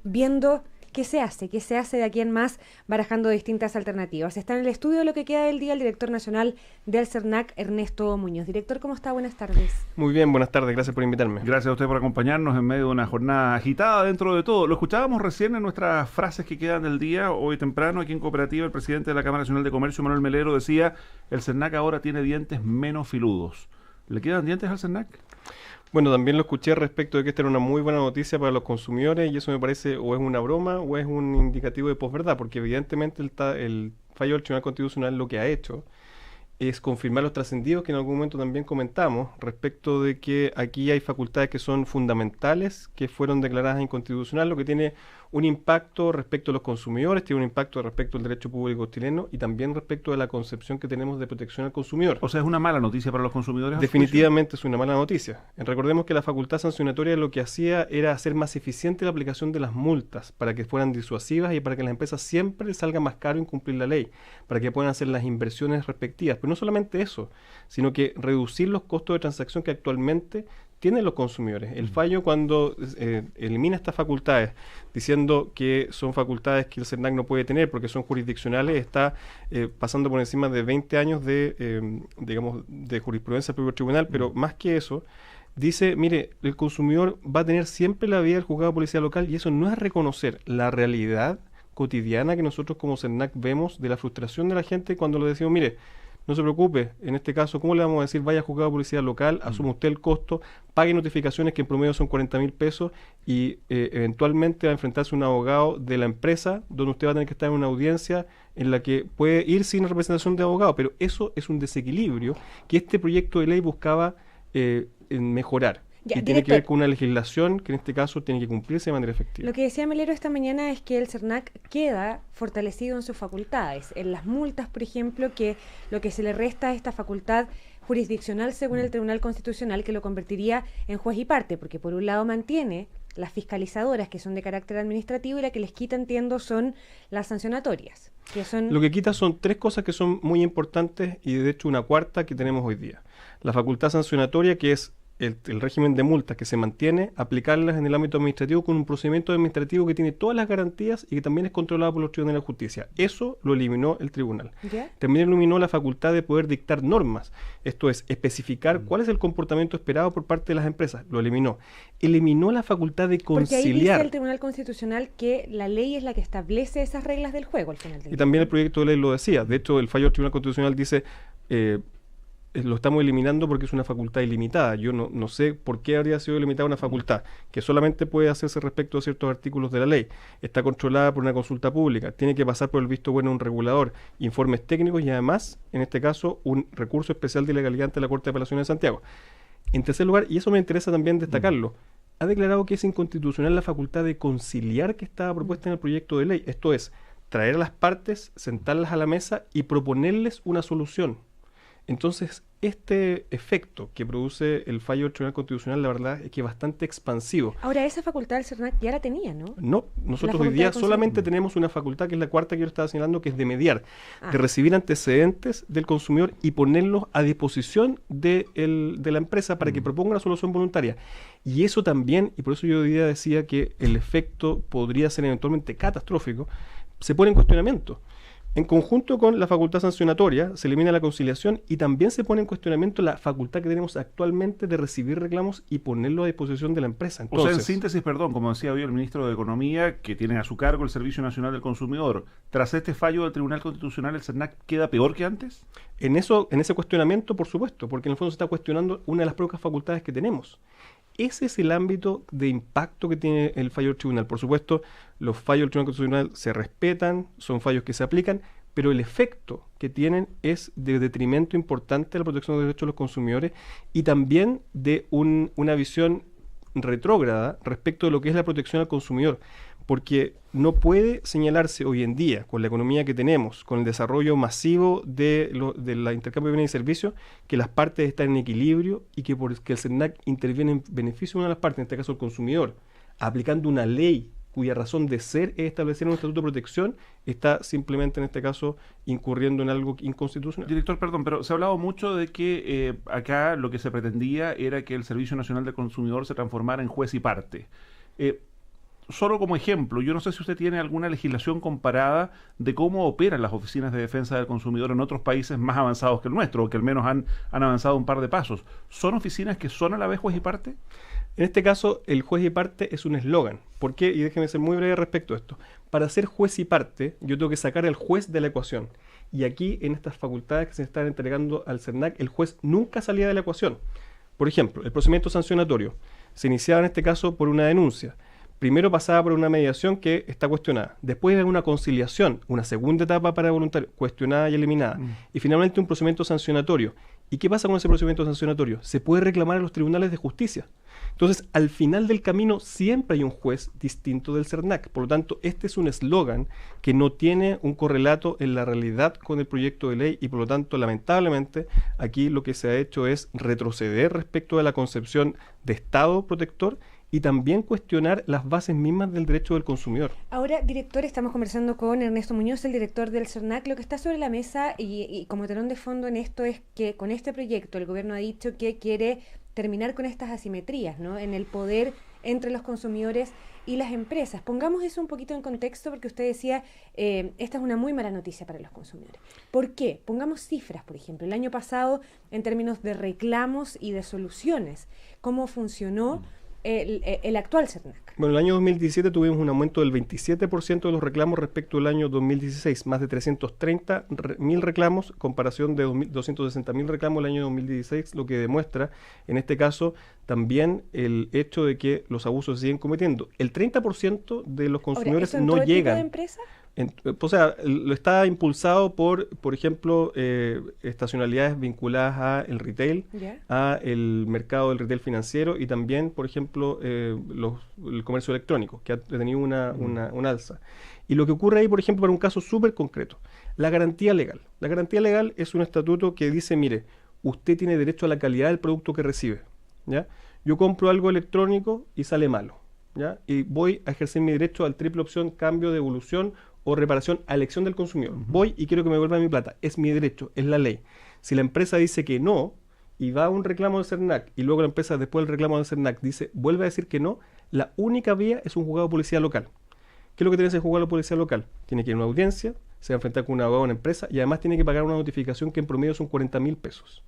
viendo qué se hace de aquí en más, barajando distintas alternativas. Está en el estudio de Lo que queda del día el director nacional del CERNAC, Ernesto Muñoz. Director, ¿cómo está? Buenas tardes. Muy bien, buenas tardes, gracias por invitarme. Gracias a usted por acompañarnos en medio de una jornada agitada dentro de todo. Lo escuchábamos recién en nuestras frases que quedan del día. Hoy temprano, aquí en Cooperativa, el presidente de la Cámara Nacional de Comercio, Manuel Melero, decía: el CERNAC ahora tiene dientes menos filudos. ¿Le quedan dientes al CERNAC? Bueno, también lo escuché respecto de que esta era una muy buena noticia para los consumidores, y eso me parece o es una broma o es un indicativo de posverdad, porque evidentemente el fallo del Tribunal Constitucional lo que ha hecho es confirmar los trascendidos que en algún momento también comentamos respecto de que aquí hay facultades que son fundamentales, que fueron declaradas inconstitucionales, lo que tiene un impacto respecto a los consumidores, tiene un impacto respecto al derecho público chileno y también respecto de la concepción que tenemos de protección al consumidor. O sea, ¿es una mala noticia para los consumidores? Definitivamente es una mala noticia. Recordemos que la facultad sancionatoria lo que hacía era hacer más eficiente la aplicación de las multas para que fueran disuasivas y para que las empresas siempre les salga más caro incumplir la ley, para que puedan hacer las inversiones respectivas. Pero no solamente eso, sino que reducir los costos de transacción que actualmente tienen los consumidores. El fallo, cuando elimina estas facultades, diciendo que son facultades que el CERNAC no puede tener porque son jurisdiccionales, está pasando por encima de 20 años de jurisprudencia del propio tribunal, pero más que eso, dice, mire, el consumidor va a tener siempre la vía del juzgado de policía local, y eso no es reconocer la realidad cotidiana que nosotros como CERNAC vemos de la frustración de la gente cuando le decimos, mire, no se preocupe, en este caso, ¿cómo le vamos a decir? Vaya a juzgado de policía local, asuma usted el costo, pague notificaciones que en promedio son 40.000 pesos y eventualmente va a enfrentarse a un abogado de la empresa donde usted va a tener que estar en una audiencia en la que puede ir sin representación de abogado, pero eso es un desequilibrio que este proyecto de ley buscaba mejorar. Ya, y tiene que ver con una legislación que en este caso tiene que cumplirse de manera efectiva. Lo que decía Melero esta mañana es que el CERNAC queda fortalecido en sus facultades. En las multas, por ejemplo, que lo que se le resta a esta facultad jurisdiccional según el Tribunal Constitucional, que lo convertiría en juez y parte, porque por un lado mantiene las fiscalizadoras, que son de carácter administrativo, y la que les quita, entiendo, son las sancionatorias. Lo que quita son tres cosas que son muy importantes y de hecho una cuarta que tenemos hoy día. La facultad sancionatoria, que es el régimen de multas que se mantiene, aplicarlas en el ámbito administrativo con un procedimiento administrativo que tiene todas las garantías y que también es controlado por los tribunales de justicia. Eso lo eliminó el tribunal. ¿Ya? También eliminó la facultad de poder dictar normas, esto es, especificar cuál es el comportamiento esperado por parte de las empresas. Lo eliminó. Eliminó la facultad de conciliar. Porque ahí dice el Tribunal Constitucional que la ley es la que establece esas reglas del juego al final del día. Y también el proyecto de ley lo decía. De hecho, el fallo del Tribunal Constitucional dice... lo estamos eliminando porque es una facultad ilimitada. Yo no sé por qué habría sido ilimitada una facultad que solamente puede hacerse respecto a ciertos artículos de la ley. Está controlada por una consulta pública, tiene que pasar por el visto bueno de un regulador, informes técnicos y además, en este caso, un recurso especial de legalidad ante la Corte de Apelaciones de Santiago. En tercer lugar, y eso me interesa también destacarlo, ha declarado que es inconstitucional la facultad de conciliar que estaba propuesta en el proyecto de ley. Esto es, traer a las partes, sentarlas a la mesa y proponerles una solución. Entonces, este efecto que produce el fallo del Tribunal Constitucional, la verdad es que es bastante expansivo. Ahora, esa facultad del CERNAC ya la tenía, ¿no? No, nosotros hoy día solamente tenemos una facultad, que es la cuarta que yo estaba señalando, que es de mediar, de recibir antecedentes del consumidor y ponerlos a disposición de la empresa para que proponga una solución voluntaria. Y eso también, y por eso yo hoy día decía que el efecto podría ser eventualmente catastrófico, se pone en cuestionamiento. En conjunto con la facultad sancionatoria, se elimina la conciliación y también se pone en cuestionamiento la facultad que tenemos actualmente de recibir reclamos y ponerlo a disposición de la empresa. Entonces, o sea, en síntesis, como decía hoy el ministro de Economía, que tiene a su cargo el Servicio Nacional del Consumidor, tras este fallo del Tribunal Constitucional, ¿el CERNAC queda peor que antes? En ese cuestionamiento, por supuesto, porque en el fondo se está cuestionando una de las pocas facultades que tenemos. Ese es el ámbito de impacto que tiene el fallo del tribunal. Por supuesto, los fallos del Tribunal Constitucional se respetan, son fallos que se aplican, pero el efecto que tienen es de detrimento importante a la protección de los derechos de los consumidores y también de una visión retrógrada respecto de lo que es la protección al consumidor, porque no puede señalarse hoy en día, con la economía que tenemos, con el desarrollo masivo de la intercambio de bienes y servicios, que las partes están en equilibrio y que el CERNAC interviene en beneficio de una de las partes, en este caso el consumidor, aplicando una ley cuya razón de ser es establecer un estatuto de protección, está simplemente en este caso incurriendo en algo inconstitucional. Director, perdón, pero se ha hablado mucho de que acá lo que se pretendía era que el Servicio Nacional del Consumidor se transformara en juez y parte. solo como ejemplo, yo no sé si usted tiene alguna legislación comparada de cómo operan las oficinas de defensa del consumidor en otros países más avanzados que el nuestro, o que al menos han avanzado un par de pasos. ¿Son oficinas que son a la vez juez y parte? En este caso, el juez y parte es un eslogan. ¿Por qué? Y déjeme ser muy breve respecto a esto. Para ser juez y parte, yo tengo que sacar al juez de la ecuación. Y aquí, en estas facultades que se están entregando al CERNAC, el juez nunca salía de la ecuación. Por ejemplo, el procedimiento sancionatorio se iniciaba en este caso por una denuncia. Primero pasaba por una mediación que está cuestionada. Después de una conciliación, una segunda etapa para voluntario, cuestionada y eliminada. Y finalmente un procedimiento sancionatorio. ¿Y qué pasa con ese procedimiento sancionatorio? Se puede reclamar a los tribunales de justicia. Entonces, al final del camino siempre hay un juez distinto del CERNAC. Por lo tanto, este es un eslogan que no tiene un correlato en la realidad con el proyecto de ley y por lo tanto, lamentablemente, aquí lo que se ha hecho es retroceder respecto de la concepción de Estado protector y también cuestionar las bases mismas del derecho del consumidor. Ahora, director, estamos conversando con Ernesto Muñoz, el director del CERNAC. Lo que está sobre la mesa y como telón de fondo en esto es que con este proyecto el gobierno ha dicho que quiere terminar con estas asimetrías, ¿no?, en el poder entre los consumidores y las empresas. Pongamos eso un poquito en contexto porque usted decía, esta es una muy mala noticia para los consumidores. ¿Por qué? Pongamos cifras, por ejemplo. El año pasado, en términos de reclamos y de soluciones, ¿cómo funcionó el actual CERNAC? Bueno, el año 2017 tuvimos un aumento del 27% de los reclamos respecto al año 2016, más de 330.000 reclamos, comparación de 260.000 reclamos el año 2016, lo que demuestra, en este caso, también el hecho de que los abusos se siguen cometiendo. El 30% de los consumidores ¿eso en no todo llegan. tipo de empresa? O sea, lo está impulsado por ejemplo, estacionalidades vinculadas a el retail, a el mercado del retail financiero y también, por ejemplo, el comercio electrónico, que ha tenido un alza. Y lo que ocurre ahí, por ejemplo, para un caso súper concreto, la garantía legal. La garantía legal es un estatuto que dice, mire, usted tiene derecho a la calidad del producto que recibe, ¿ya? Yo compro algo electrónico y sale malo, ¿ya? Y voy a ejercer mi derecho al triple opción, cambio, devolución o reparación a elección del consumidor. Voy y quiero que me devuelvan mi plata. Es mi derecho, es la ley. Si la empresa dice que no y va a un reclamo del CERNAC y luego la empresa después del reclamo del CERNAC vuelve a decir que no, la única vía es un juzgado de policía local. ¿Qué es lo que tiene ese juzgado de policía local? Tiene que ir a una audiencia, se va a enfrentar con un abogado de una empresa y además tiene que pagar una notificación que en promedio son 40.000 pesos.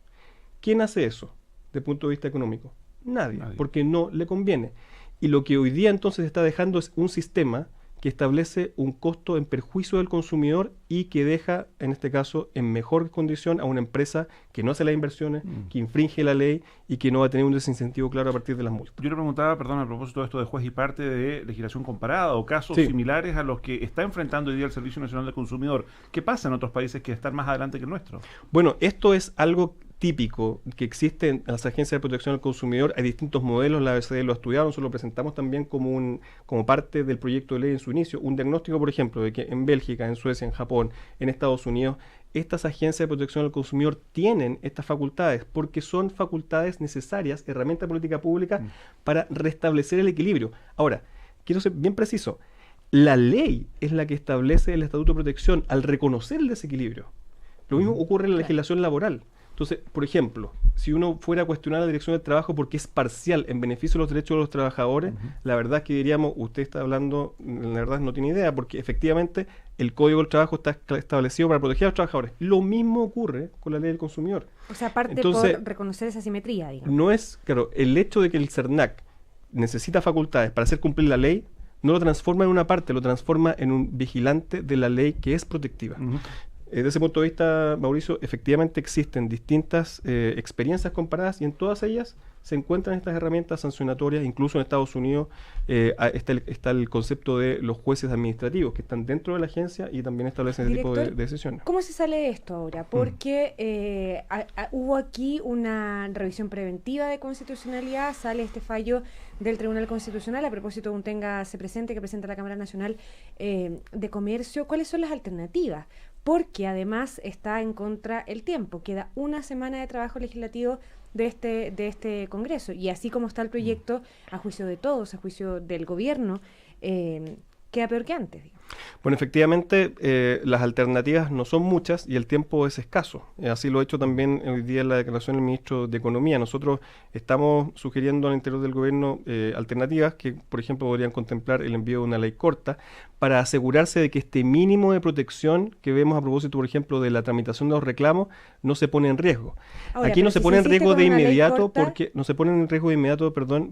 ¿Quién hace eso desde el punto de vista económico? Nadie, porque no le conviene. Y lo que hoy día entonces está dejando es un sistema que establece un costo en perjuicio del consumidor y que deja, en este caso, en mejor condición a una empresa que no hace las inversiones, que infringe la ley y que no va a tener un desincentivo claro a partir de las multas. Yo le preguntaba, perdón, a propósito de esto de juez y parte, de legislación comparada o casos similares a los que está enfrentando hoy día el Servicio Nacional del Consumidor. ¿Qué pasa en otros países que están más adelante que el nuestro? Bueno, esto es algo típico que existe en las agencias de protección al consumidor. Hay distintos modelos, la ABCD lo ha estudiado, nosotros lo presentamos también como parte del proyecto de ley en su inicio. Un diagnóstico, por ejemplo, de que en Bélgica, en Suecia, en Japón, en Estados Unidos, estas agencias de protección al consumidor tienen estas facultades porque son facultades necesarias, herramienta de política pública para restablecer el equilibrio. Ahora, quiero ser bien preciso, la ley es la que establece el Estatuto de Protección al reconocer el desequilibrio. Lo mismo ocurre en la legislación laboral. Entonces, por ejemplo, si uno fuera a cuestionar la Dirección del Trabajo porque es parcial en beneficio de los derechos de los trabajadores, la verdad es que diríamos, usted está hablando, la verdad no tiene idea, porque efectivamente el Código del Trabajo está establecido para proteger a los trabajadores. Lo mismo ocurre con la Ley del Consumidor. O sea, aparte entonces, por reconocer esa simetría, digamos. No es, claro, el hecho de que el CERNAC necesita facultades para hacer cumplir la ley, no lo transforma en una parte, lo transforma en un vigilante de la ley que es protectiva. Desde ese punto de vista, Mauricio, efectivamente existen distintas experiencias comparadas y en todas ellas se encuentran estas herramientas sancionatorias. Incluso en Estados Unidos está el concepto de los jueces administrativos que están dentro de la agencia y también establecen ese tipo de decisiones. ¿Cómo se sale de esto ahora? Porque hubo aquí una revisión preventiva de constitucionalidad, sale este fallo del Tribunal Constitucional a propósito de un téngase presente que presenta la Cámara Nacional de Comercio. ¿Cuáles son las alternativas? Porque además está en contra el tiempo. Queda una semana de trabajo legislativo de este Congreso. Y así como está el proyecto, a juicio de todos, a juicio del gobierno, queda peor que antes, digamos. Bueno, efectivamente, las alternativas no son muchas y el tiempo es escaso. Así lo ha hecho también hoy día en la declaración del ministro de Economía. Nosotros estamos sugiriendo al interior del gobierno alternativas que, por ejemplo, podrían contemplar el envío de una ley corta para asegurarse de que este mínimo de protección que vemos a propósito, por ejemplo, de la tramitación de los reclamos, no se pone en riesgo. Ahora, aquí no se pone en riesgo de inmediato corta,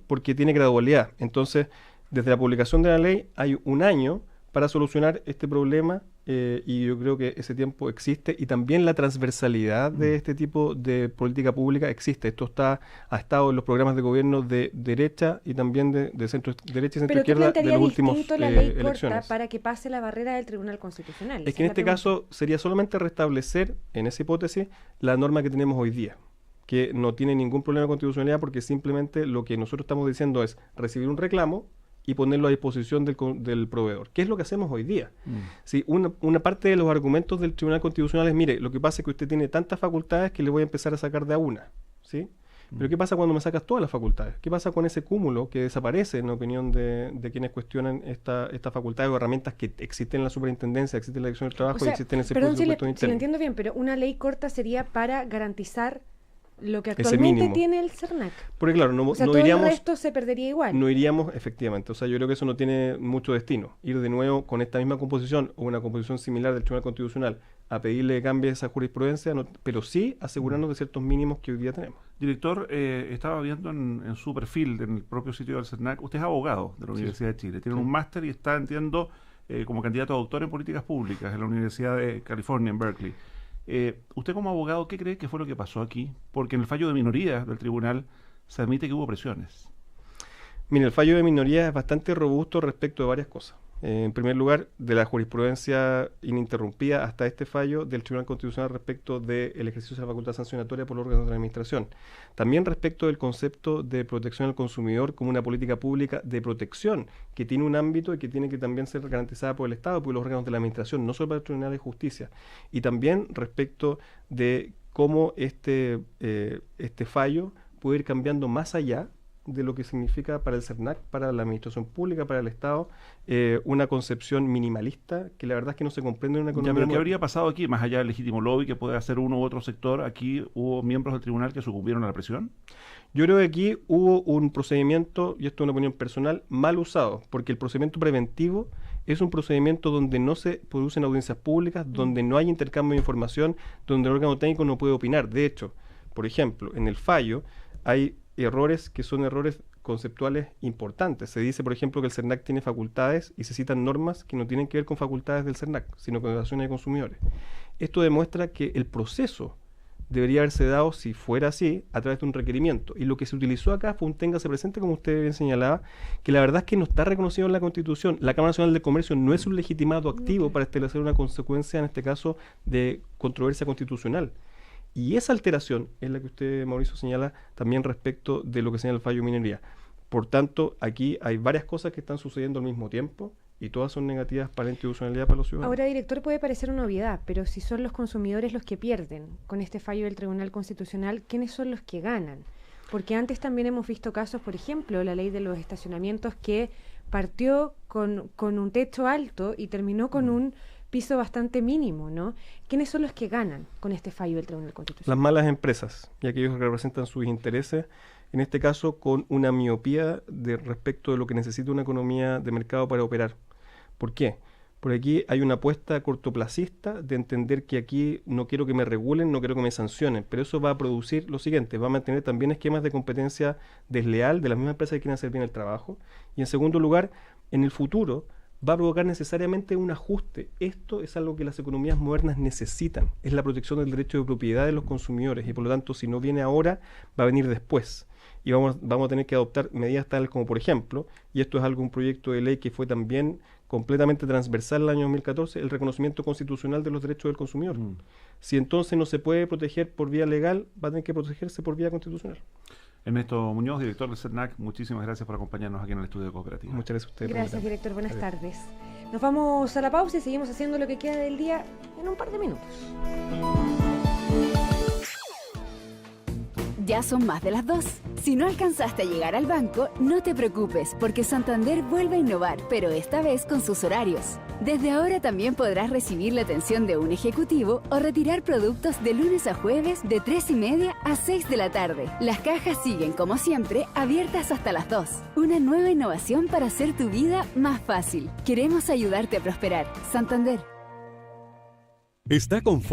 porque tiene gradualidad. Entonces, desde la publicación de la ley hay un año para solucionar este problema y yo creo que ese tiempo existe y también la transversalidad de este tipo de política pública existe. Esto ha estado en los programas de gobierno de derecha y también de centro derecha y centro izquierda de los últimos la ley elecciones. Corta para que pase la barrera del Tribunal Constitucional? Es que en este caso sería solamente restablecer, en esa hipótesis, la norma que tenemos hoy día, que no tiene ningún problema de constitucionalidad porque simplemente lo que nosotros estamos diciendo es recibir un reclamo y ponerlo a disposición del proveedor. ¿Qué es lo que hacemos hoy día? Sí, una parte de los argumentos del Tribunal Constitucional es, mire, lo que pasa es que usted tiene tantas facultades que le voy a empezar a sacar de a una, ¿sí? Pero ¿qué pasa cuando me sacas todas las facultades? ¿Qué pasa con ese cúmulo que desaparece, en opinión de quienes cuestionan estas facultades o herramientas que existen en la superintendencia, existen en la dirección del trabajo y existen en ese presupuesto interno? Si lo entiendo bien, pero una ley corta sería para garantizar lo que Ese actualmente mínimo tiene el CERNAC. Porque claro, O sea, no todo iríamos, el resto se perdería igual. no iríamos, efectivamente. O sea, yo creo que eso no tiene mucho destino. Ir de nuevo con esta misma composición o una composición similar del Tribunal Constitucional a pedirle que cambie esa jurisprudencia, pero sí asegurarnos de ciertos mínimos que hoy día tenemos. Director, estaba viendo en su perfil, en el propio sitio del CERNAC, usted es abogado de la Universidad de Chile, tiene un máster y está, entiendo, como candidato a doctor en políticas públicas en la Universidad de California, en Berkeley. Usted como abogado, ¿qué cree que fue lo que pasó aquí? Porque en el fallo de minoría del tribunal se admite que hubo presiones. Mire, el fallo de minoría es bastante robusto respecto de varias cosas. En primer lugar, de la jurisprudencia ininterrumpida hasta este fallo del Tribunal Constitucional respecto del ejercicio de la facultad sancionatoria por los órganos de la administración. También respecto del concepto de protección al consumidor como una política pública de protección que tiene un ámbito y que tiene que también ser garantizada por el Estado y por los órganos de la administración, no solo para el Tribunal de Justicia. Y también respecto de cómo este fallo puede ir cambiando más allá de lo que significa para el CERNAC, para la administración pública, para el Estado, una concepción minimalista que la verdad es que no se comprende en una economía. ¿Pero qué habría pasado aquí, más allá del legítimo lobby que puede hacer uno u otro sector? ¿Aquí hubo miembros del tribunal que sucumbieron a la presión? Yo creo que aquí hubo un procedimiento, y esto es una opinión personal, mal usado, porque el procedimiento preventivo es un procedimiento donde no se producen audiencias públicas, donde no hay intercambio de información, donde el órgano técnico no puede opinar. De hecho, por ejemplo, en el fallo hay errores que son errores conceptuales importantes. Se dice, por ejemplo, que el CERNAC tiene facultades y se citan normas que no tienen que ver con facultades del CERNAC, sino con relaciones de consumidores. Esto demuestra que el proceso debería haberse dado, si fuera así, a través de un requerimiento. Y lo que se utilizó acá fue un téngase presente, como usted bien señalaba, que la verdad es que no está reconocido en la Constitución. La Cámara Nacional de Comercio no es un legitimado activo para establecer una consecuencia, en este caso, de controversia constitucional. Y esa alteración es la que usted, Mauricio, señala también respecto de lo que señala el fallo de minoría. Por tanto, aquí hay varias cosas que están sucediendo al mismo tiempo y todas son negativas para la institucionalidad, para los ciudadanos. Ahora, director, puede parecer una obviedad, pero si son los consumidores los que pierden con este fallo del Tribunal Constitucional, ¿quiénes son los que ganan? Porque antes también hemos visto casos, por ejemplo, la ley de los estacionamientos que partió con un techo alto y terminó con un piso bastante mínimo, ¿no? ¿Quiénes son los que ganan con este fallo del Tribunal Constitucional? Las malas empresas y aquellos que representan sus intereses, en este caso con una miopía respecto de lo que necesita una economía de mercado para operar. ¿Por qué? Porque aquí hay una apuesta cortoplacista de entender que aquí no quiero que me regulen, no quiero que me sancionen, pero eso va a producir lo siguiente, va a mantener también esquemas de competencia desleal de las mismas empresas que quieren hacer bien el trabajo. Y en segundo lugar, en el futuro va a provocar necesariamente un ajuste. Esto es algo que las economías modernas necesitan, es la protección del derecho de propiedad de los consumidores y por lo tanto si no viene ahora, va a venir después. Y vamos a tener que adoptar medidas tales como, por ejemplo, y esto es un proyecto de ley que fue también completamente transversal el año 2014, el reconocimiento constitucional de los derechos del consumidor. Si entonces no se puede proteger por vía legal, va a tener que protegerse por vía constitucional. Ernesto Muñoz, director del CERNAC, muchísimas gracias por acompañarnos aquí en el estudio de Cooperativa. Muchas gracias a usted. Gracias, director. Buenas tardes. Nos vamos a la pausa y seguimos haciendo lo que queda del día en un par de minutos. Ya son más de las 2. Si no alcanzaste a llegar al banco, no te preocupes, porque Santander vuelve a innovar, pero esta vez con sus horarios. Desde ahora también podrás recibir la atención de un ejecutivo o retirar productos de lunes a jueves de 3:30 a 6 de la tarde. Las cajas siguen, como siempre, abiertas hasta las 2. Una nueva innovación para hacer tu vida más fácil. Queremos ayudarte a prosperar. Santander. Está conforme.